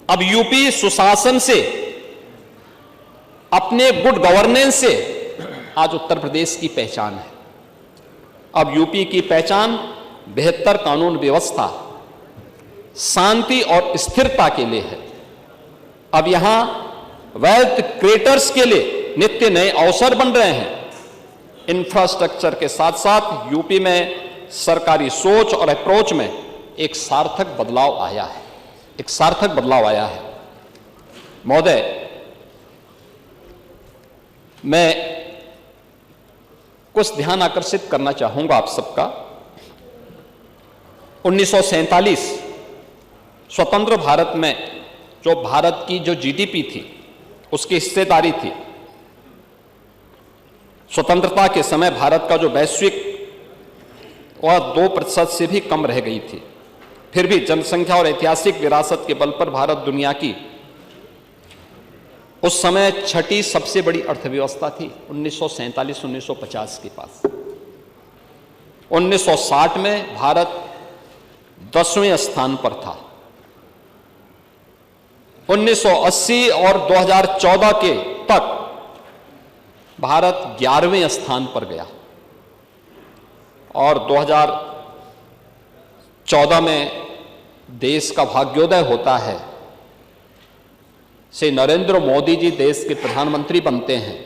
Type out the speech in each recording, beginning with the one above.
अब यूपी सुशासन से, अपने गुड गवर्नेंस से आज उत्तर प्रदेश की पहचान है। अब यूपी की पहचान बेहतर कानून व्यवस्था, शांति और स्थिरता के लिए है। अब यहां वेल्थ क्रिएटर्स के लिए नित्य नए अवसर बन रहे हैं। इंफ्रास्ट्रक्चर के साथ साथ यूपी में सरकारी सोच और अप्रोच में एक सार्थक बदलाव आया है, एक सार्थक बदलाव आया है। महोदय, मैं कुछ ध्यान आकर्षित करना चाहूंगा आप सबका। 1947 स्वतंत्र भारत में जो भारत की जो जीडीपी थी, उसकी हिस्सेदारी थी, स्वतंत्रता के समय भारत का जो वैश्विक वह 2% से भी कम रह गई थी। फिर भी जनसंख्या और ऐतिहासिक विरासत के बल पर भारत दुनिया की उस समय छठी सबसे बड़ी अर्थव्यवस्था थी 1947-1950 के पास। 1960 में भारत 10वें स्थान पर था। 1980 और 2014 के तक भारत 11वें स्थान पर गया और 2014 में देश का भाग्योदय होता है, से नरेंद्र मोदी जी देश के प्रधानमंत्री बनते हैं।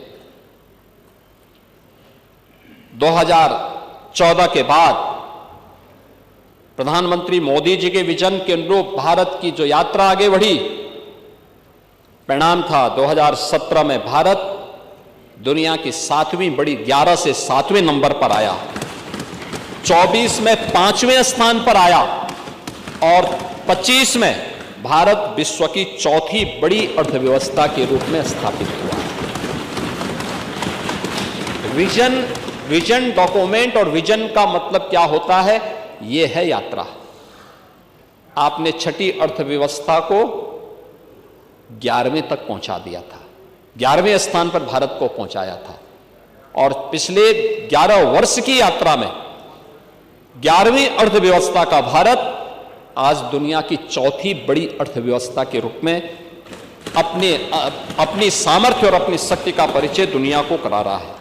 2014 के बाद प्रधानमंत्री मोदी जी के विजन के अनुरूप भारत की जो यात्रा आगे बढ़ी, परिणाम था 2017 में भारत दुनिया की 7वीं बड़ी 11 से 7वें नंबर पर आया, 24 में 5वें स्थान पर आया और 25 में भारत विश्व की चौथी बड़ी अर्थव्यवस्था के रूप में स्थापित हुआ। विजन डॉक्यूमेंट और विजन का मतलब क्या होता है? यह है यात्रा। आपने छठी अर्थव्यवस्था को 11वें तक पहुंचा दिया था, 11वें स्थान पर भारत को पहुंचाया था और पिछले 11 वर्ष की यात्रा में 11वीं अर्थव्यवस्था का भारत आज दुनिया की चौथी बड़ी अर्थव्यवस्था के रूप में अपनी सामर्थ्य और अपनी शक्ति का परिचय दुनिया को करा रहा है।